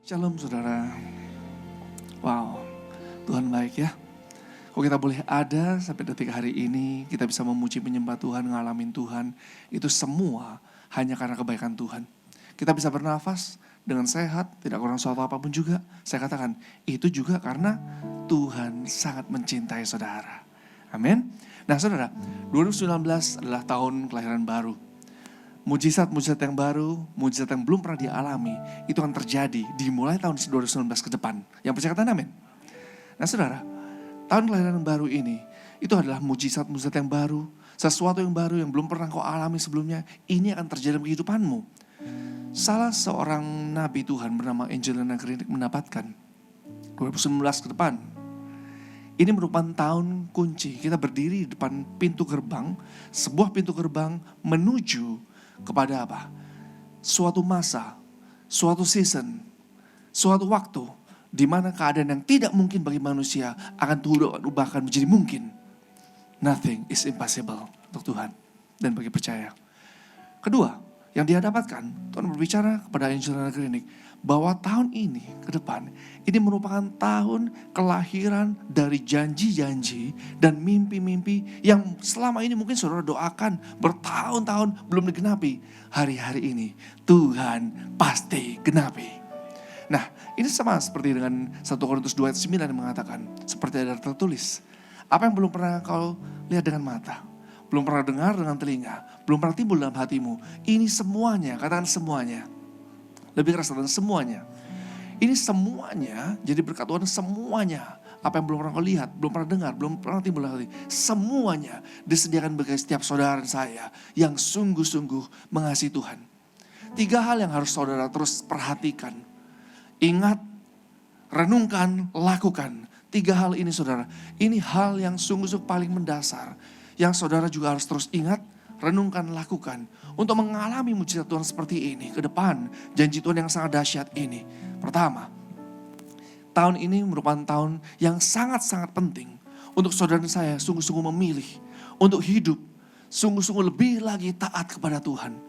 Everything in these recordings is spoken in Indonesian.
Shalom saudara. Wow, Tuhan baik ya. Kalau kita boleh ada sampai detik hari ini, kita bisa memuji menyembah Tuhan, ngalamin Tuhan. Itu semua hanya karena kebaikan Tuhan. Kita bisa bernafas dengan sehat, tidak kurang suatu apapun juga. Saya katakan, itu juga karena Tuhan sangat mencintai saudara. Amin. Nah saudara, 2019 adalah tahun kelahiran baru. Mujizat-mujizat yang baru, mujizat yang belum pernah dialami, itu akan terjadi dimulai tahun 2019 ke depan. Yang percaya katakan amin. Nah saudara, tahun kelahiran baru ini, itu adalah mujizat-mujizat yang baru, sesuatu yang baru yang belum pernah kau alami sebelumnya, ini akan terjadi dalam kehidupanmu. Salah seorang nabi Tuhan bernama Angelina Krinik mendapatkan 2019 ke depan. Ini merupakan tahun kunci, kita berdiri di depan pintu gerbang, sebuah pintu gerbang menuju kepada apa? Suatu masa, suatu season, suatu waktu di mana keadaan yang tidak mungkin bagi manusia akan Tuhan ubahkan menjadi mungkin. Nothing is impossible untuk Tuhan dan bagi percaya. Kedua, yang dia dapatkan, Tuhan berbicara kepada Angelina Krinik bahwa tahun ini ke depan, ini merupakan tahun kelahiran dari janji-janji dan mimpi-mimpi yang selama ini mungkin saudara doakan bertahun-tahun belum digenapi. Hari-hari ini Tuhan pasti genapi. Nah, ini sama seperti dengan 1 Korintus 2 ayat 9 yang mengatakan, seperti ada tertulis, apa yang belum pernah kau lihat dengan mata, belum pernah dengar dengan telinga, belum pernah timbul dalam hatimu, ini semuanya, katakan semuanya. Lebih keras katakan semuanya. Ini semuanya jadi berkat Tuhan, semuanya. Apa yang belum pernah kau lihat, belum pernah dengar, belum pernah timbul dalam hati, semuanya disediakan bagi setiap saudara saya yang sungguh-sungguh mengasihi Tuhan. 3 hal yang harus saudara terus perhatikan. Ingat, renungkan, lakukan. 3 hal ini saudara. Ini hal yang sungguh-sungguh paling mendasar. Yang saudara juga harus terus ingat, renungkan, lakukan. Untuk mengalami mujizat Tuhan seperti ini ke depan. Janji Tuhan yang sangat dahsyat ini. Pertama, tahun ini merupakan tahun yang sangat-sangat penting. Untuk saudara saya sungguh-sungguh memilih. Untuk hidup sungguh-sungguh lebih lagi taat kepada Tuhan.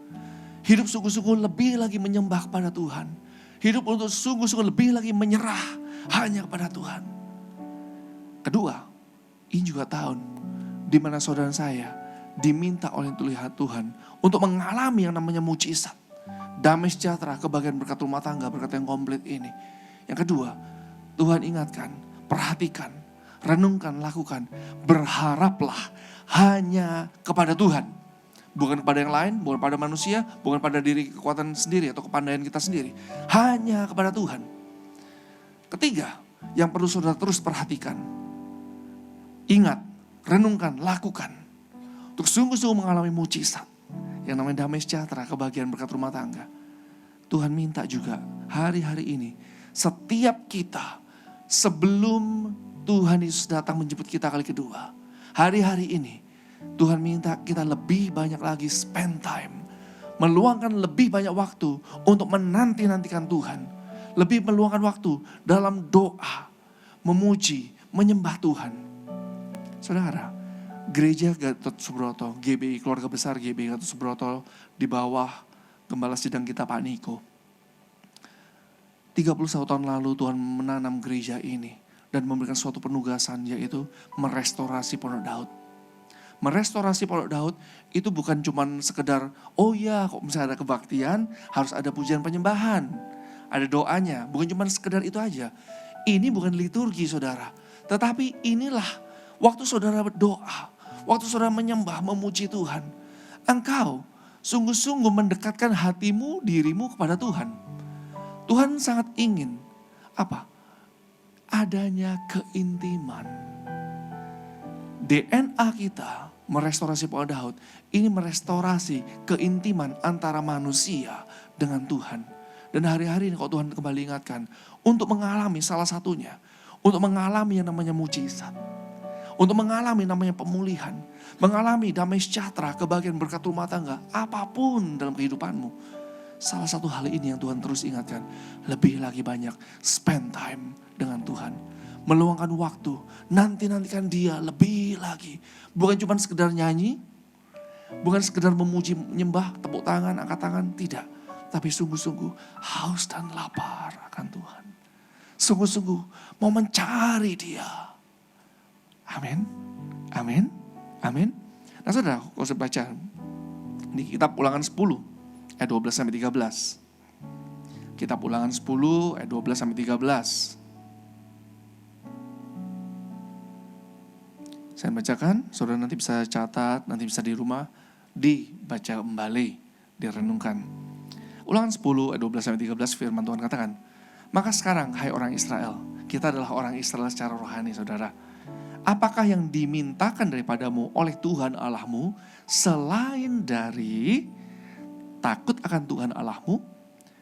Hidup sungguh-sungguh lebih lagi menyembah kepada Tuhan. Hidup untuk sungguh-sungguh lebih lagi menyerah hanya kepada Tuhan. Kedua, ini juga tahun di mana saudara saya diminta oleh Tuhan untuk mengalami yang namanya mujizat. Damai sejahtera, kebahagiaan berkat rumah tangga, berkat yang komplit ini. Yang kedua, Tuhan ingatkan, perhatikan, renungkan, lakukan. Berharaplah hanya kepada Tuhan. Bukan kepada yang lain, bukan pada manusia, bukan pada diri kekuatan sendiri atau kepandaian kita sendiri. Hanya kepada Tuhan. Ketiga, yang perlu saudara terus perhatikan. Ingat, renungkan, lakukan. Untuk sungguh-sungguh mengalami mujizat. Yang namanya damai sejahtera, kebahagiaan berkat rumah tangga. Tuhan minta juga hari-hari ini. Setiap kita sebelum Tuhan Yesus datang menjemput kita kali kedua. Hari-hari ini Tuhan minta kita lebih banyak lagi spend time. Meluangkan lebih banyak waktu untuk menanti-nantikan Tuhan. Lebih meluangkan waktu dalam doa. Memuji, menyembah Tuhan. Saudara, Gereja Gatot Subroto, GBI, keluarga besar GBI Gatot Subroto di bawah Gembala Sidang kita Pak Niko. 31 tahun lalu Tuhan menanam gereja ini dan memberikan suatu penugasan, yaitu merestorasi Pondok Daud. Merestorasi Pondok Daud itu bukan cuma sekedar, oh ya kok misalnya ada kebaktian harus ada pujian penyembahan, ada doanya, bukan cuma sekedar itu aja. Ini bukan liturgi saudara, tetapi inilah waktu saudara berdoa, waktu saudara menyembah, memuji Tuhan. Engkau sungguh-sungguh mendekatkan hatimu, dirimu kepada Tuhan. Tuhan sangat ingin apa? Adanya keintiman. DNA kita merestorasi Pondok Daud, ini merestorasi keintiman antara manusia dengan Tuhan. Dan hari-hari ini kalau Tuhan kembali ingatkan, untuk mengalami salah satunya, untuk mengalami yang namanya mujizat. Untuk mengalami namanya pemulihan, mengalami damai sejahtera, kebahagiaan berkat rumah tangga, apapun dalam kehidupanmu. Salah satu hal ini yang Tuhan terus ingatkan, lebih lagi banyak spend time dengan Tuhan. Meluangkan waktu, nanti-nantikan Dia lebih lagi. Bukan cuma sekedar nyanyi, bukan sekedar memuji, menyembah, tepuk tangan, angkat tangan, tidak. Tapi sungguh-sungguh haus dan lapar akan Tuhan. sungguh-sungguh mau mencari Dia. Amin, amin, amin. Nah saudara, kalau saya baca di kitab Ulangan 10 ayat 12 sampai 13. Kitab Ulangan 10 ayat 12 sampai 13. Saya bacakan, saudara nanti bisa catat, nanti bisa di rumah dibaca kembali, direnungkan. Ulangan 10 ayat 12 sampai 13 firman Tuhan katakan, maka sekarang hai orang Israel, kita adalah orang Israel secara rohani saudara. Apakah yang dimintakan daripadamu oleh Tuhan Allahmu selain dari takut akan Tuhan Allahmu,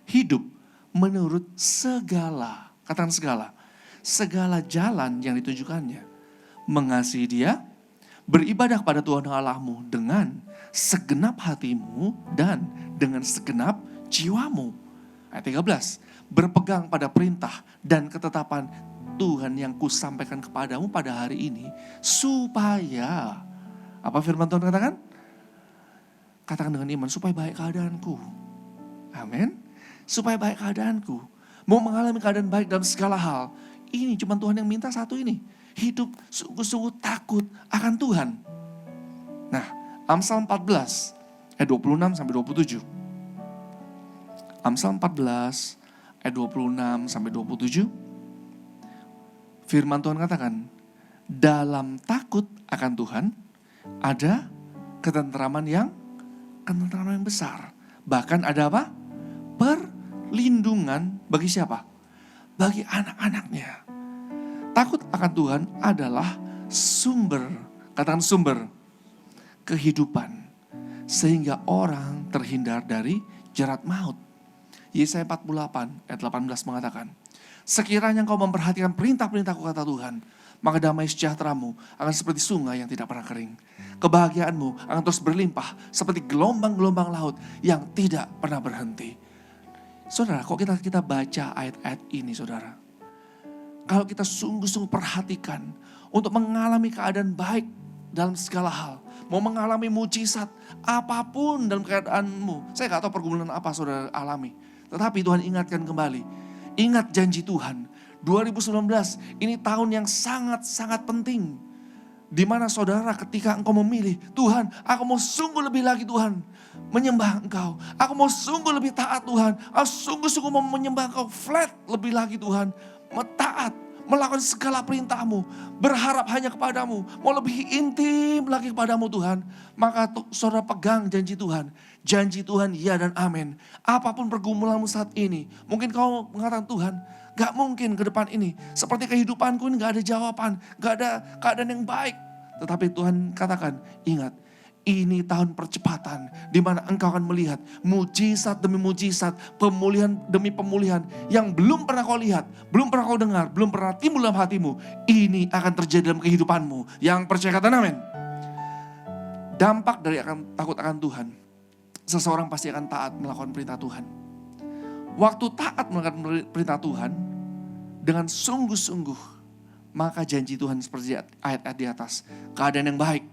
hidup menurut segala, katakan segala jalan yang ditujukannya, mengasihi Dia, beribadah kepada Tuhan Allahmu dengan segenap hatimu dan dengan segenap jiwamu. Ayat 13, berpegang pada perintah dan ketetapan Tuhan yang kusampaikan kepadamu pada hari ini, supaya, apa firman Tuhan katakan? Katakan dengan iman, supaya baik keadaanku. Amin. Supaya baik keadaanku. Mau mengalami keadaan baik dalam segala hal. Ini cuma Tuhan yang minta satu ini. Hidup sungguh-sungguh takut akan Tuhan. Nah, Amsal 14 ayat 26 sampai 27. Amsal 14 ayat 26 sampai 27. Firman Tuhan katakan, dalam takut akan Tuhan ada ketentraman yang besar. Bahkan ada apa? Perlindungan bagi siapa? Bagi anak-anaknya. Takut akan Tuhan adalah sumber, katakan sumber, kehidupan. Sehingga orang terhindar dari jerat maut. Yesaya 48 ayat 18 mengatakan, sekiranya engkau memperhatikan perintah-perintahku kata Tuhan, maka damai sejahteramu akan seperti sungai yang tidak pernah kering. Kebahagiaanmu akan terus berlimpah seperti gelombang-gelombang laut yang tidak pernah berhenti. Saudara, kok kita baca ayat-ayat ini saudara, kalau kita sungguh-sungguh perhatikan untuk mengalami keadaan baik dalam segala hal, mau mengalami mujizat apapun dalam keadaanmu, saya gak tahu pergumulan apa saudara alami, tetapi Tuhan ingatkan kembali, ingat janji Tuhan. 2019 ini tahun yang sangat-sangat penting. Di mana saudara ketika engkau memilih, Tuhan aku mau sungguh lebih lagi Tuhan menyembah Engkau. Aku mau sungguh lebih taat Tuhan. Aku sungguh-sungguh mau menyembah Engkau flat lebih lagi Tuhan. Taat, melakukan segala perintah-Mu. Berharap hanya kepadamu. Mau lebih intim lagi kepadamu Tuhan. Maka saudara pegang janji Tuhan. Janji Tuhan ya dan amin. Apapun pergumulanmu saat ini. Mungkin kau mengatakan Tuhan, gak mungkin ke depan ini. Seperti kehidupanku ini gak ada jawaban. Gak ada keadaan yang baik. Tetapi Tuhan katakan, ingat. Ini tahun percepatan. Di mana engkau akan melihat mujizat demi mujizat. Pemulihan demi pemulihan. Yang belum pernah kau lihat. Belum pernah kau dengar. Belum pernah timbul dalam hatimu. Ini akan terjadi dalam kehidupanmu. Yang percaya kata amin. Dampak dari takut akan Tuhan. Seseorang pasti akan taat melakukan perintah Tuhan. Waktu taat melakukan perintah Tuhan dengan sungguh-sungguh, maka janji Tuhan seperti ayat-ayat di atas, keadaan yang baik,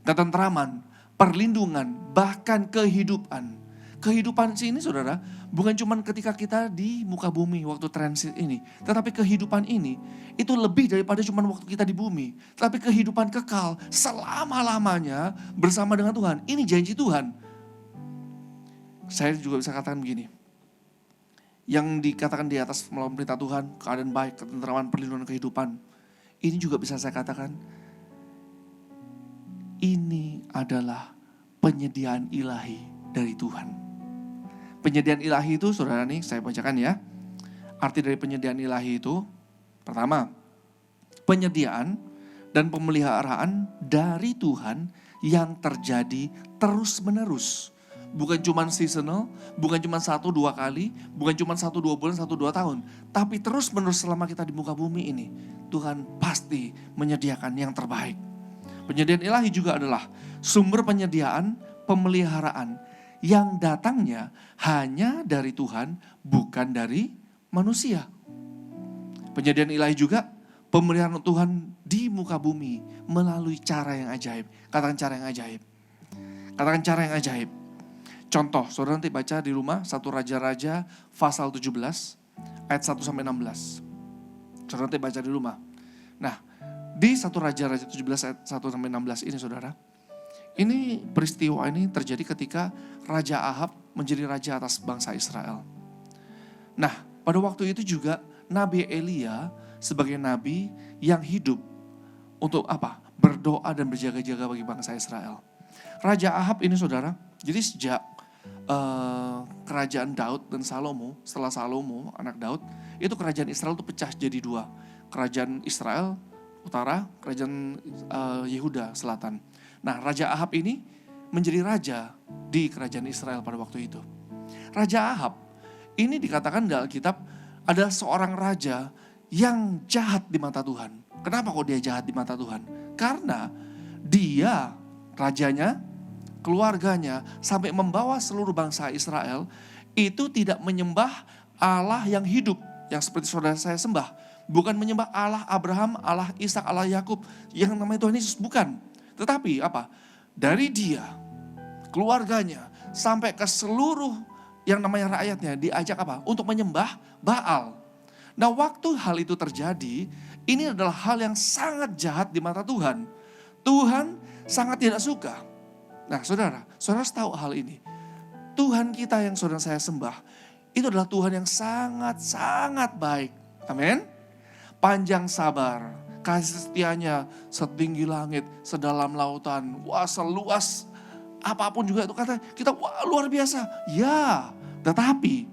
ketentraman, perlindungan, bahkan kehidupan. Kehidupan sini saudara, bukan cuma ketika kita di muka bumi waktu transit ini, tetapi kehidupan ini itu lebih daripada cuma waktu kita di bumi, tetapi kehidupan kekal selama-lamanya bersama dengan Tuhan. Ini janji Tuhan. Saya juga bisa katakan begini, yang dikatakan di atas melalui perintah Tuhan, keadaan baik, ketentraman, perlindungan, kehidupan. Ini juga bisa saya katakan, ini adalah penyediaan ilahi dari Tuhan. Penyediaan ilahi itu, saudara nih, saya bacakan ya. Arti dari penyediaan ilahi itu, pertama, penyediaan dan pemeliharaan dari Tuhan yang terjadi terus-menerus. Bukan cuma seasonal, bukan cuma 1-2 kali, bukan cuma 1-2 bulan, 1-2 tahun. Tapi terus menerus selama kita di muka bumi ini, Tuhan pasti menyediakan yang terbaik. Penyediaan ilahi juga adalah sumber penyediaan, pemeliharaan yang datangnya hanya dari Tuhan, bukan dari manusia. Penyediaan ilahi juga pemeliharaan Tuhan di muka bumi melalui cara yang ajaib. Katakan cara yang ajaib. Katakan cara yang ajaib. Contoh, saudara nanti baca di rumah 1 Raja-Raja pasal 17 ayat 1-16. Saudara nanti baca di rumah. Nah, di 1 Raja-Raja 17 ayat 1-16 ini saudara, ini peristiwa ini terjadi ketika Raja Ahab menjadi raja atas bangsa Israel. Nah, pada waktu itu juga Nabi Elia sebagai nabi yang hidup untuk apa? Berdoa dan berjaga-jaga bagi bangsa Israel. Raja Ahab ini saudara, jadi sejak kerajaan Daud dan Salomo, setelah Salomo anak Daud, itu kerajaan Israel itu pecah jadi dua. Kerajaan Israel utara, kerajaan Yehuda selatan. Nah, Raja Ahab ini menjadi raja di kerajaan Israel pada waktu itu. Raja Ahab ini dikatakan dalam Alkitab adalah seorang raja yang jahat di mata Tuhan. Kenapa kok dia jahat di mata Tuhan? Karena dia, rajanya, keluarganya, sampai membawa seluruh bangsa Israel itu tidak menyembah Allah yang hidup, yang seperti saudara saya sembah. Bukan menyembah Allah Abraham, Allah Ishak, Allah Yakub, yang namanya Tuhan Yesus, bukan. Tetapi apa? Dari dia, keluarganya, sampai ke seluruh yang namanya rakyatnya diajak apa? Untuk menyembah Baal. Nah, waktu hal itu terjadi, ini adalah hal yang sangat jahat di mata Tuhan. Tuhan sangat tidak suka. Nah, saudara harus tahu hal ini. Tuhan kita yang saudara saya sembah, itu adalah Tuhan yang sangat-sangat baik. Amin. Panjang sabar, kasih setianya setinggi langit, sedalam lautan, wah seluas apapun juga itu kata kita, wah luar biasa. Ya, tetapi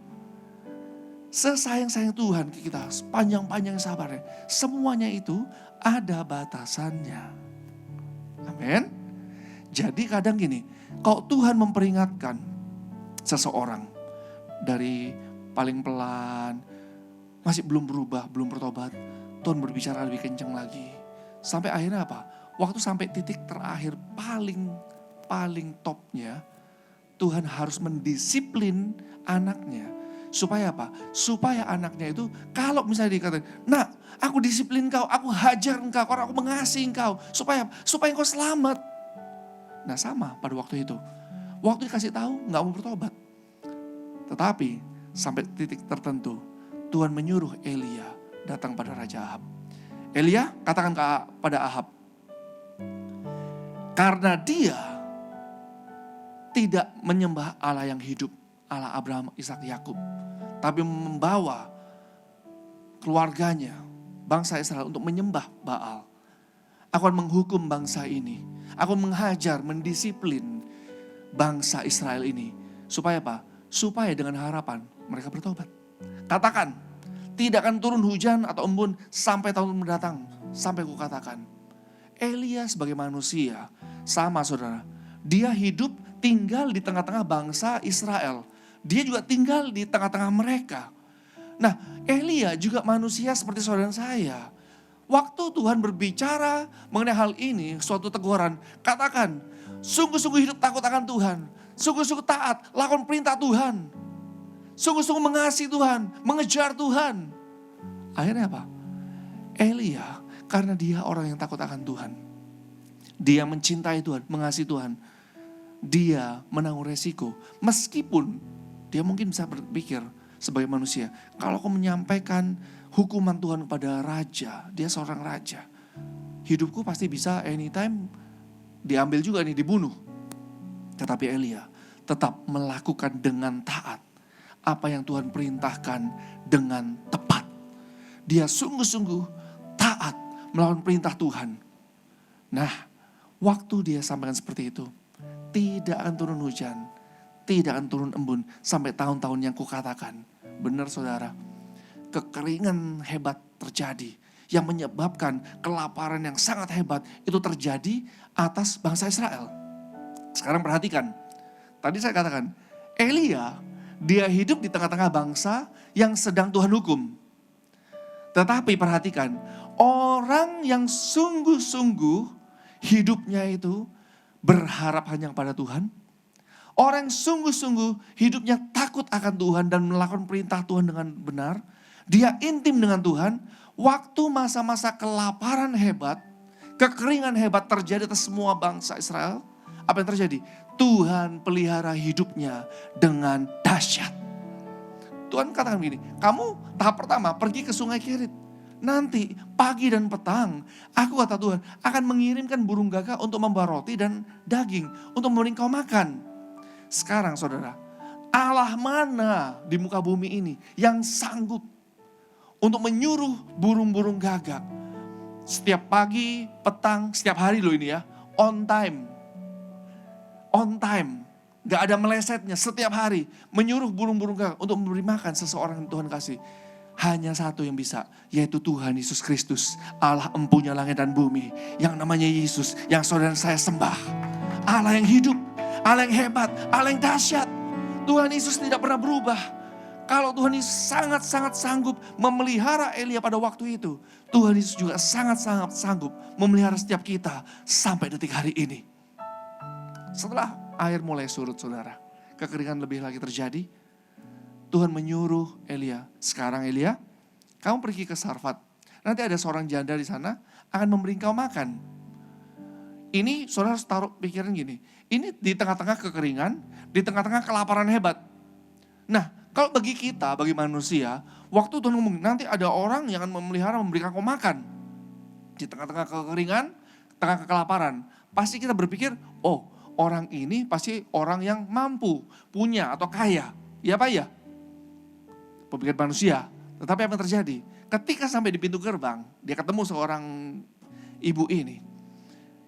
sesayang-sayang Tuhan ke kita, panjang-panjang sabarnya, semuanya itu ada batasannya. Amin. Jadi kadang gini, kalau Tuhan memperingatkan seseorang dari paling pelan, masih belum berubah, belum bertobat, Tuhan berbicara lebih kencang lagi. Sampai akhirnya apa? Waktu sampai titik terakhir paling topnya, Tuhan harus mendisiplin anaknya. Supaya apa? Supaya anaknya itu kalau misalnya dikatakan, nah aku disiplin kau, aku hajar engkau, aku mengasihi engkau. Supaya engkau selamat. Nah sama pada waktu itu. Waktu dikasih tahu gak mau bertobat. Tetapi sampai titik tertentu Tuhan menyuruh Elia datang pada Raja Ahab. Elia katakan pada Ahab, karena dia tidak menyembah Allah yang hidup, Allah Abraham, Ishak, Yakub, tapi membawa keluarganya, bangsa Israel untuk menyembah Baal. Aku akan menghukum bangsa ini. Aku menghajar, mendisiplin bangsa Israel ini. Supaya apa? Supaya dengan harapan mereka bertobat. Katakan, tidak akan turun hujan atau embun sampai tahun mendatang. Sampai ku katakan. Elia sebagai manusia, sama saudara. Dia hidup tinggal di tengah-tengah bangsa Israel. Dia juga tinggal di tengah-tengah mereka. Nah, Elia juga manusia seperti saudara saya. Waktu Tuhan berbicara mengenai hal ini, suatu teguran, katakan, sungguh-sungguh hidup takut akan Tuhan. Sungguh-sungguh taat, lakukan perintah Tuhan. Sungguh-sungguh mengasihi Tuhan, mengejar Tuhan. Akhirnya apa? Elia, karena dia orang yang takut akan Tuhan. Dia mencintai Tuhan, mengasihi Tuhan. Dia menanggung resiko. Meskipun dia mungkin bisa berpikir sebagai manusia, kalau aku menyampaikan hukuman Tuhan kepada raja, dia seorang raja. Hidupku pasti bisa anytime diambil juga nih, dibunuh. Tetapi Elia tetap melakukan dengan taat apa yang Tuhan perintahkan dengan tepat. Dia sungguh-sungguh taat melawan perintah Tuhan. Nah, waktu dia sampaikan seperti itu, tidak akan turun hujan, tidak akan turun embun sampai tahun-tahun yang kukatakan. Benar saudara, kekeringan hebat terjadi yang menyebabkan kelaparan yang sangat hebat itu terjadi atas bangsa Israel. Sekarang perhatikan, tadi saya katakan, Elia dia hidup di tengah-tengah bangsa yang sedang Tuhan hukum. Tetapi perhatikan, orang yang sungguh-sungguh hidupnya itu berharap hanya pada Tuhan. Orang yang sungguh-sungguh hidupnya takut akan Tuhan dan melakukan perintah Tuhan dengan benar. Dia intim dengan Tuhan. Waktu masa-masa kelaparan hebat, kekeringan hebat terjadi atas semua bangsa Israel. Apa yang terjadi? Tuhan pelihara hidupnya dengan dahsyat. Tuhan katakan begini, kamu tahap pertama pergi ke sungai Kerit. Nanti pagi dan petang, aku kata Tuhan akan mengirimkan burung gagak untuk membawa roti dan daging untuk memberi kau makan. Sekarang saudara, Allah mana di muka bumi ini yang sanggup untuk menyuruh burung-burung gagak setiap pagi, petang, setiap hari loh ini ya, on time. On time, gak ada melesetnya, setiap hari menyuruh burung-burung gagak untuk memberi makan seseorang yang Tuhan kasih. Hanya satu yang bisa, yaitu Tuhan Yesus Kristus, Allah empunya langit dan bumi, yang namanya Yesus, yang saudara saya sembah. Allah yang hidup, Allah yang hebat, Allah yang dahsyat. Tuhan Yesus tidak pernah berubah. Kalau Tuhan Yesus sangat-sangat sanggup memelihara Elia pada waktu itu, Tuhan Yesus juga sangat-sangat sanggup memelihara setiap kita sampai detik hari ini. Setelah air mulai surut saudara, kekeringan lebih lagi terjadi, Tuhan menyuruh Elia, sekarang Elia, kamu pergi ke Sarfat. Nanti ada seorang janda di sana akan memberi kau makan. Ini saudara harus taruh pikiran gini, ini di tengah-tengah kekeringan, di tengah-tengah kelaparan hebat. Nah, kalau bagi kita, bagi manusia, waktu Tuhan ngomong, nanti ada orang yang akan memelihara, memberikan kau makan. Di tengah-tengah kekeringan, tengah kelaparan, pasti kita berpikir, oh orang ini pasti orang yang mampu, punya atau kaya. Ya Pak ya? Pemikiran manusia. Tetapi apa yang terjadi? Ketika sampai di pintu gerbang, dia ketemu seorang ibu ini.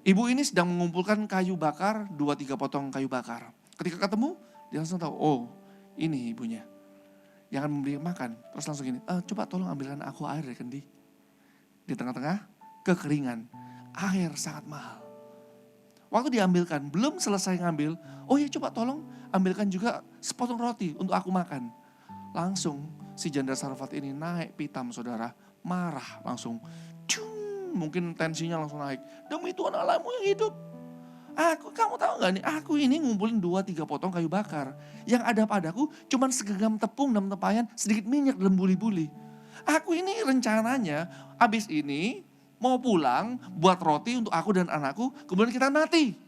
Ibu ini sedang mengumpulkan kayu bakar, 2-3 potong kayu bakar. Ketika ketemu, dia langsung tahu, oh ini ibunya. Yang akan memberi makan. Terus langsung gini, coba tolong ambilkan aku air dari kendi. Di tengah-tengah kekeringan, air sangat mahal. Waktu diambilkan, belum selesai ngambil, oh ya coba tolong ambilkan juga sepotong roti untuk aku makan. Langsung si janda Sarfat ini naik pitam saudara, marah langsung. Mungkin tensinya langsung naik. Demi Tuhan Allahmu yang hidup. Kamu tahu gak nih, aku ini ngumpulin 2-3 potong kayu bakar. Yang ada padaku cuman segenggam tepung dan tempayan, sedikit minyak dalam buli-buli. Aku ini rencananya habis ini mau pulang buat roti untuk aku dan anakku, kemudian kita mati.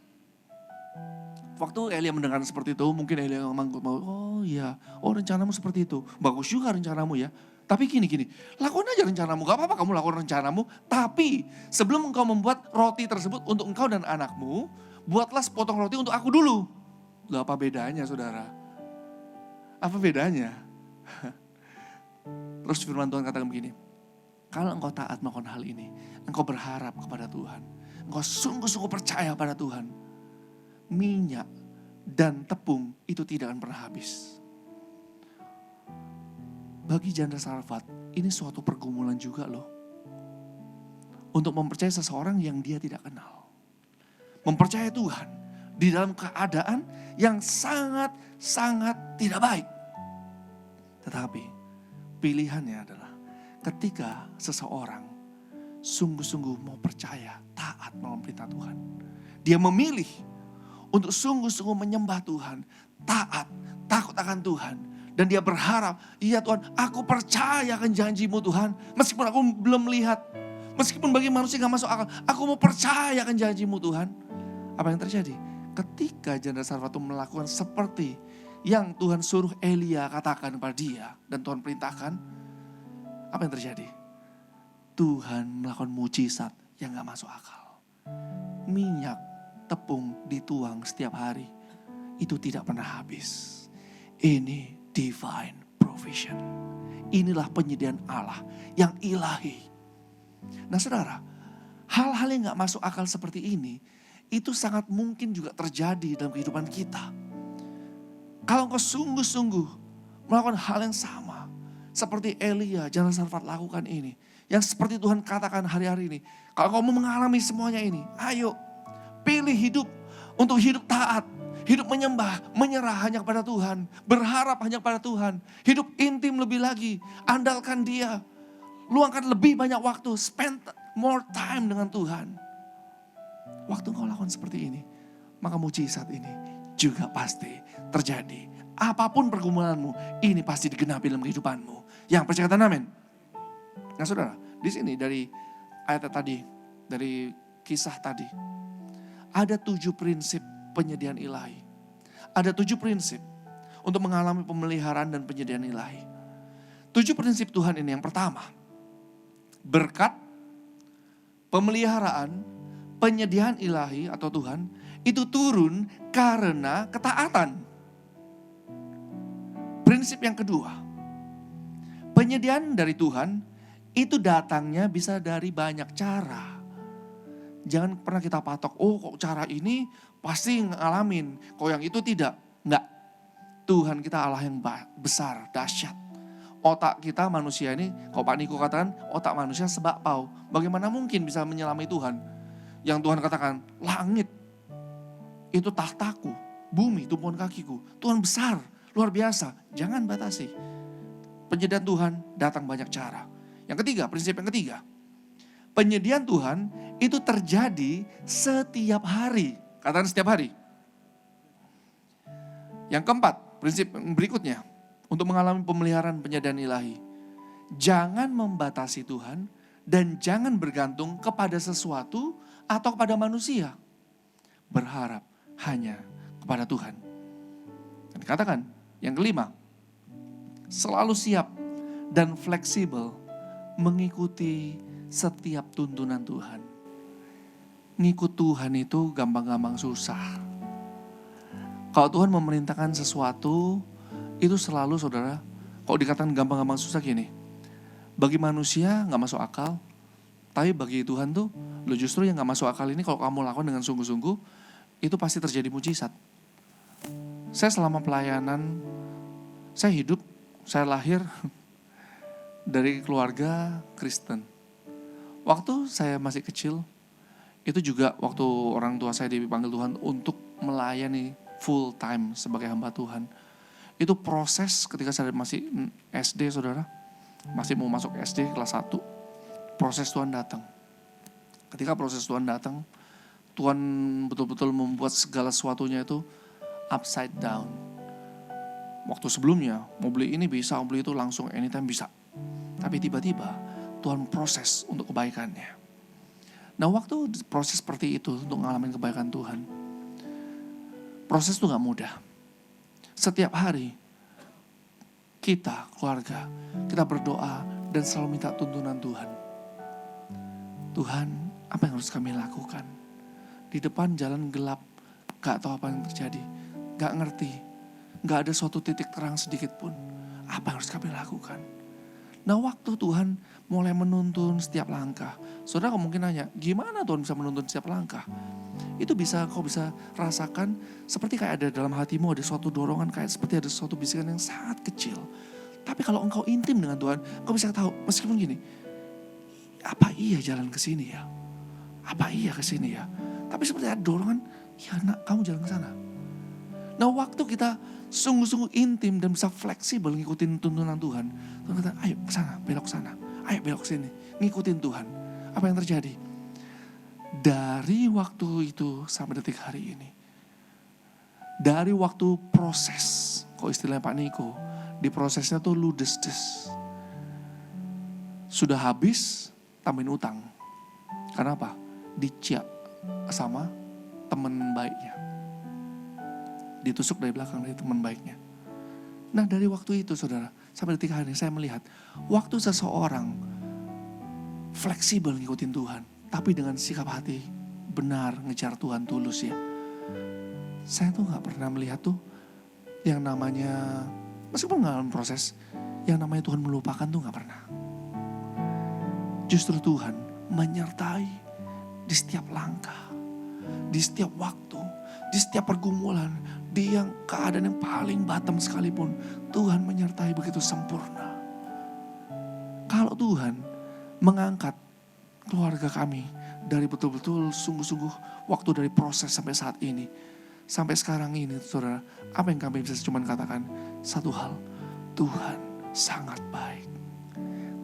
Waktu Elia mendengar seperti itu, mungkin Elia ngomong, oh iya, oh rencanamu seperti itu. Bagus juga rencanamu ya. Tapi gini, lakukan aja rencanamu, gak apa-apa kamu lakukan rencanamu. Tapi sebelum engkau membuat roti tersebut untuk engkau dan anakmu, buatlah sepotong roti untuk aku dulu. Loh apa bedanya saudara? Apa bedanya? Terus firman Tuhan katakan begini, kalau engkau taat melakukan hal ini, engkau berharap kepada Tuhan, engkau sungguh-sungguh percaya pada Tuhan, minyak dan tepung itu tidak akan pernah habis. Bagi janda Sarfat, ini suatu pergumulan juga loh. Untuk mempercayai seseorang yang dia tidak kenal. Mempercayai Tuhan di dalam keadaan yang sangat-sangat tidak baik. Tetapi pilihannya adalah ketika seseorang sungguh-sungguh mau percaya, taat melawan perintah Tuhan. Dia memilih untuk sungguh-sungguh menyembah Tuhan, taat, takut akan Tuhan. Dan dia berharap, iya Tuhan, aku percaya akan janji-Mu Tuhan. Meskipun aku belum melihat, meskipun bagi manusia gak masuk akal, aku mau percaya akan janji-Mu Tuhan. Apa yang terjadi? Ketika janda Sarfat itu melakukan seperti yang Tuhan suruh Elia katakan kepada dia, dan Tuhan perintahkan, apa yang terjadi? Tuhan melakukan mujizat yang gak masuk akal. Minyak, tepung dituang setiap hari, itu tidak pernah habis. Ini divine provision. Inilah penyediaan Allah yang ilahi. Nah saudara, hal-hal yang gak masuk akal seperti ini, itu sangat mungkin juga terjadi dalam kehidupan kita. Kalau engkau sungguh-sungguh melakukan hal yang sama, seperti Elia, janda Sarfat lakukan ini, yang seperti Tuhan katakan hari-hari ini, kalau kamu mengalami semuanya ini, ayo pilih hidup untuk hidup taat. Hidup menyembah, menyerah hanya kepada Tuhan. Berharap hanya kepada Tuhan. Hidup intim lebih lagi. Andalkan Dia. Luangkan lebih banyak waktu. Spend more time dengan Tuhan. Waktu kau lakukan seperti ini, maka mujizat ini juga pasti terjadi. Apapun pergumulanmu, ini pasti digenapi dalam kehidupanmu. Yang percaya katakan amin. Nah saudara, di sini dari ayat tadi, dari kisah tadi, ada 7 prinsip penyediaan ilahi. Ada 7 prinsip untuk mengalami pemeliharaan dan penyediaan ilahi. 7 prinsip Tuhan ini, yang pertama, berkat, pemeliharaan, penyediaan ilahi atau Tuhan itu turun karena ketaatan. Prinsip yang kedua, penyediaan dari Tuhan itu datangnya bisa dari banyak cara. Jangan pernah kita patok, oh kok cara ini pasti ngalamin, kok yang itu tidak. Enggak, Tuhan kita Allah yang besar, dahsyat. Otak kita manusia ini, kalau Pak Niko katakan, otak manusia sebakpau. Bagaimana mungkin bisa menyelami Tuhan? Yang Tuhan katakan, langit itu tahtaku, bumi tumpuan kakiku. Tuhan besar, luar biasa, jangan batasi. Penyediaan Tuhan datang banyak cara. Yang ketiga, prinsip yang ketiga. Penyediaan Tuhan itu terjadi setiap hari. Katakan setiap hari. Yang keempat, prinsip berikutnya. Untuk mengalami pemeliharaan penyediaan ilahi. Jangan membatasi Tuhan dan jangan bergantung kepada sesuatu atau kepada manusia. Berharap hanya kepada Tuhan. Dan katakan, yang kelima, selalu siap dan fleksibel mengikuti setiap tuntunan Tuhan. Ngikut Tuhan itu gampang-gampang susah. Kalau Tuhan memerintahkan sesuatu, itu selalu saudara, kalau dikatakan gampang-gampang susah gini. Bagi manusia gak masuk akal, tapi bagi Tuhan tuh, lo justru yang gak masuk akal ini kalau kamu lakukan dengan sungguh-sungguh, itu pasti terjadi mujizat. Saya selama pelayanan, saya hidup, saya lahir dari keluarga Kristen. Waktu saya masih kecil, itu juga waktu orang tua saya dipanggil Tuhan untuk melayani full time sebagai hamba Tuhan. Itu proses ketika saya masih SD saudara, masih mau masuk SD kelas 1, proses Tuhan datang. Ketika proses Tuhan datang, Tuhan betul-betul membuat segala sesuatunya itu upside down. Waktu sebelumnya, mau beli ini bisa, mau beli itu langsung anytime bisa. Tapi tiba-tiba Tuhan proses untuk kebaikannya. Nah waktu proses seperti itu untuk ngalamin kebaikan Tuhan, proses itu gak mudah. Setiap hari kita, keluarga, kita berdoa dan selalu minta tuntunan Tuhan. Tuhan, apa yang harus kami lakukan? Di depan jalan gelap, gak tahu apa yang terjadi, gak ngerti, gak ada suatu titik terang sedikit pun. Apa yang harus kami lakukan? Nah waktu Tuhan mulai menuntun setiap langkah, saudara mungkin nanya, gimana Tuhan bisa menuntun setiap langkah? Itu kau bisa rasakan seperti kayak ada dalam hatimu ada suatu dorongan, kayak seperti ada suatu bisikan yang sangat kecil. Tapi kalau engkau intim dengan Tuhan, kau bisa tahu meskipun gini, apa iya jalan ke sini ya? Apa iya ke sini ya? Tapi seperti ada dorongan, ya nak kamu jalan ke sana. Nah waktu kita sungguh-sungguh intim dan bisa fleksibel ngikutin tuntunan Tuhan, Tuhan kata, ayo ke sana, belok ke sana, ayo belok ke sini, ngikutin Tuhan. Apa yang terjadi? Dari waktu itu sampai detik hari ini, dari waktu proses, kok istilahnya Pak Niko, di prosesnya tuh ludes-des. Sudah habis, tambahin utang. Karena apa? Diciak sama teman baiknya. Ditusuk dari belakang dari teman baiknya. Nah dari waktu itu saudara, sampai detik hari ini saya melihat, waktu seseorang fleksibel ngikutin Tuhan, tapi dengan sikap hati benar ngejar Tuhan tulus ya. Saya tuh gak pernah melihat tuh yang namanya, meskipun ngalamin proses, yang namanya Tuhan melupakan tuh gak pernah. Justru Tuhan menyertai di setiap langkah, di setiap waktu, di setiap pergumulan, di yang keadaan yang paling bottom sekalipun, Tuhan menyertai begitu sempurna. Kalau Tuhan mengangkat keluarga kami dari betul-betul sungguh-sungguh waktu dari proses sampai saat ini, sampai sekarang ini saudara, apa yang kami bisa cuma katakan? Satu hal, Tuhan sangat baik.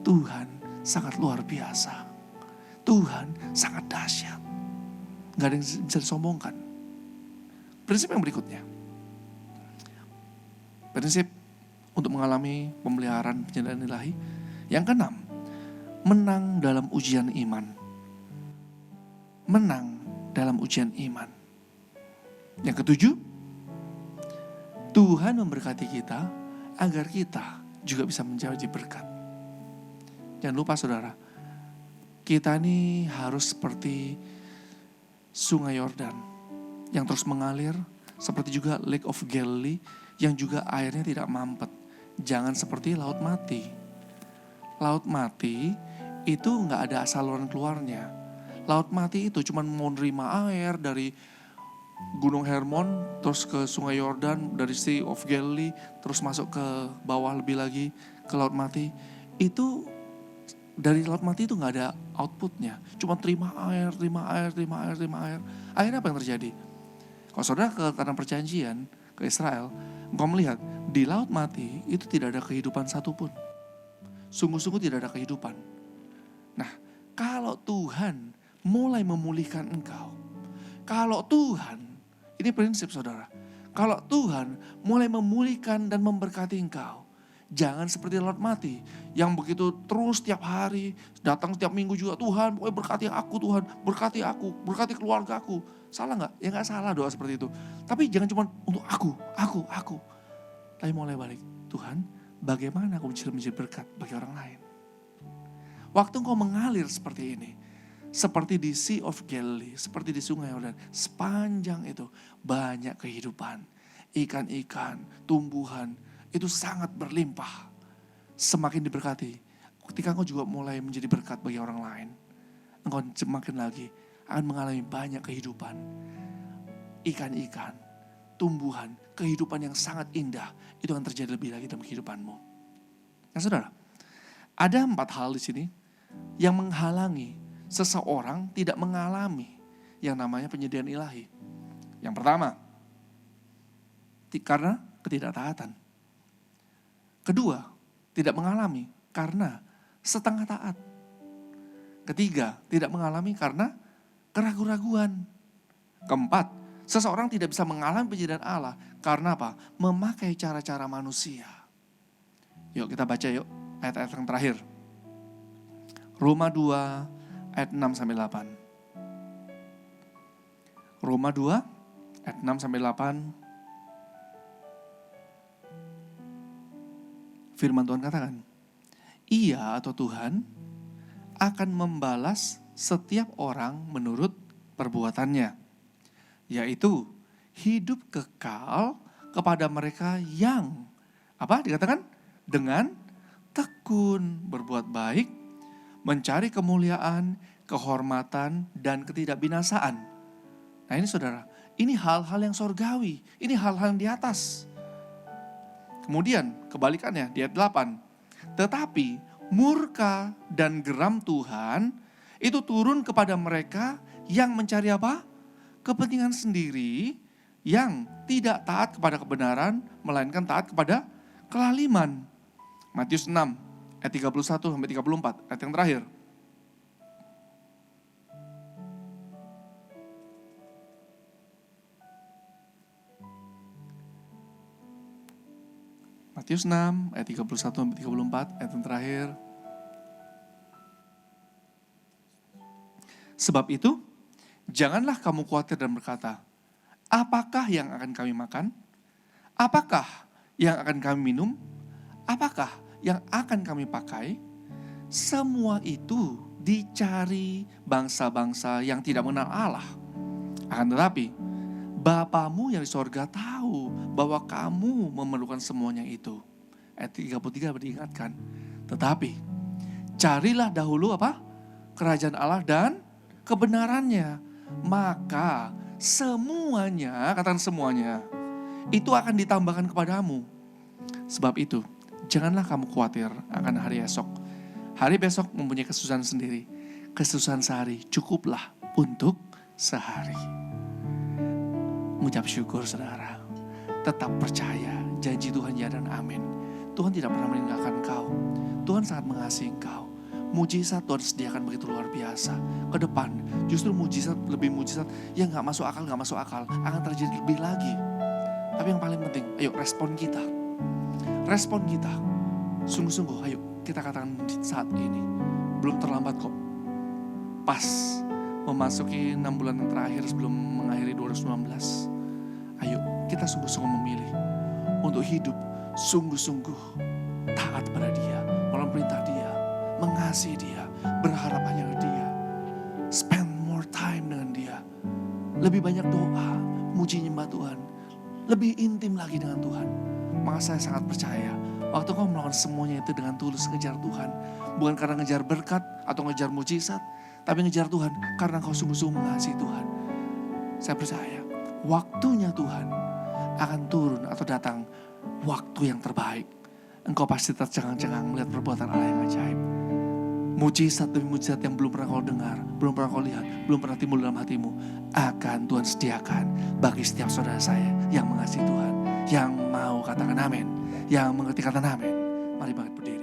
Tuhan sangat luar biasa. Tuhan sangat dahsyat. Gak ada yang bisa disombongkan. Prinsip yang berikutnya. Prinsip untuk mengalami pemeliharaan penyediaan ilahi. Yang keenam, menang dalam ujian iman. Menang dalam ujian iman. Yang ketujuh, Tuhan memberkati kita agar kita juga bisa menjadi berkat. Jangan lupa saudara, Kita ini harus seperti Sungai Yordan yang terus mengalir, seperti juga Lake of Galilee yang juga airnya tidak mampet. Jangan seperti Laut Mati. Laut Mati itu nggak ada saluran keluarnya. Laut Mati itu cuma mau nerima air dari Gunung Hermon, terus ke Sungai Yordan, dari Sea of Galilee, terus masuk ke bawah lebih lagi ke Laut Mati. Itu dari Laut Mati itu nggak ada outputnya, cuma terima air. Akhirnya apa yang terjadi? Kalau saudara ke tanah perjanjian, ke Israel, engkau melihat di Laut Mati itu tidak ada kehidupan satupun. Sungguh-sungguh tidak ada kehidupan. Nah, kalau Tuhan mulai memulihkan engkau, kalau Tuhan, ini prinsip saudara, kalau Tuhan mulai memulihkan dan memberkati engkau, jangan seperti Laut Mati yang begitu terus tiap hari, datang setiap minggu juga, Tuhan pokoknya berkati aku Tuhan, berkati keluarga aku. Salah gak? Ya gak salah doa seperti itu. Tapi jangan cuma untuk aku. Tapi mulai balik, Tuhan bagaimana aku bisa menjadi berkat bagi orang lain. Waktu engkau mengalir seperti ini, seperti di Sea of Galilee, seperti di Sungai Yordan, sepanjang itu banyak kehidupan, ikan-ikan, tumbuhan, itu sangat berlimpah. Semakin diberkati, ketika engkau juga mulai menjadi berkat bagi orang lain, engkau semakin lagi akan mengalami banyak kehidupan. Ikan-ikan, tumbuhan, kehidupan yang sangat indah, itu akan terjadi lebih lagi dalam kehidupanmu. Nah saudara, ada 4 hal di sini yang menghalangi seseorang tidak mengalami yang namanya penyediaan ilahi. Yang pertama, karena ketidaktaatan. Kedua, tidak mengalami karena setengah taat. Ketiga, tidak mengalami karena keraguan-raguan. Keempat, seseorang tidak bisa mengalami penyediaan Allah karena apa? Memakai cara-cara manusia. Yuk kita baca yuk ayat-ayat yang terakhir. Roma 2 ayat 6-8. Roma 2 ayat 6-8. Firman Tuhan katakan, Ia atau Tuhan akan membalas setiap orang menurut perbuatannya, yaitu hidup kekal kepada mereka yang, apa dikatakan? Dengan tekun berbuat baik, mencari kemuliaan, kehormatan, dan ketidakbinasaan. Nah ini saudara, ini hal-hal yang sorgawi, ini hal-hal yang di atas. Kemudian kebalikannya di ayat 8. Tetapi murka dan geram Tuhan itu turun kepada mereka yang mencari apa? Kepentingan sendiri, yang tidak taat kepada kebenaran, melainkan taat kepada kelaliman. Matius 6 ayat 31-34, ayat yang terakhir. Matius 6 ayat 31-34, ayat yang terakhir. Sebab itu, janganlah kamu khawatir dan berkata, apakah yang akan kami makan? Apakah yang akan kami minum? Apakah yang akan kami pakai? Semua itu dicari bangsa-bangsa yang tidak mengenal Allah. Akan tetapi, Bapamu yang di sorga tahu bahwa kamu memerlukan semuanya itu. Ayat 33 diingatkan. Tetapi, carilah dahulu apa? Kerajaan Allah dan kebenarannya. Maka semuanya, katakan semuanya, itu akan ditambahkan kepadamu. Sebab itu, janganlah kamu khawatir akan hari esok. Hari besok mempunyai kesusahan sendiri. Kesusahan sehari cukuplah untuk sehari. Mengucap syukur saudara. Tetap percaya janji Tuhan ya dan amin. Tuhan tidak pernah meninggalkan engkau. Tuhan sangat mengasihi engkau. Mujizat Tuhan sediakan begitu luar biasa. Ke depan justru lebih mujizat yang gak masuk akal akan terjadi lebih lagi. Tapi yang paling penting, ayo respon kita. Respon kita. Sungguh-sungguh ayo kita katakan saat ini. Belum terlambat kok. Pas memasuki 6 bulan yang terakhir sebelum mengakhiri 2019. Ayo kita sungguh-sungguh memilih untuk hidup sungguh-sungguh taat pada Dia, melalui perintah Dia, mengasihi Dia, berharap hanya Dia. lebih banyak doa, muji nyembah Tuhan, lebih intim lagi dengan Tuhan. Maka saya sangat percaya, waktu kau melakukan semuanya itu dengan tulus ngejar Tuhan, bukan karena ngejar berkat atau ngejar mujizat, tapi ngejar Tuhan karena kau sungguh-sungguh mengasihi Tuhan. Saya percaya, waktunya Tuhan akan turun atau datang waktu yang terbaik. Engkau pasti tercengang-cengang melihat perbuatan Allah yang ajaib. Mujizat demi mujizat yang belum pernah kau dengar, belum pernah kau lihat, belum pernah timbul dalam hatimu, akan Tuhan sediakan bagi setiap saudara saya yang mengasihi Tuhan. Yang mau katakan amin, yang mengerti kata amin. Mari bangkit berdiri.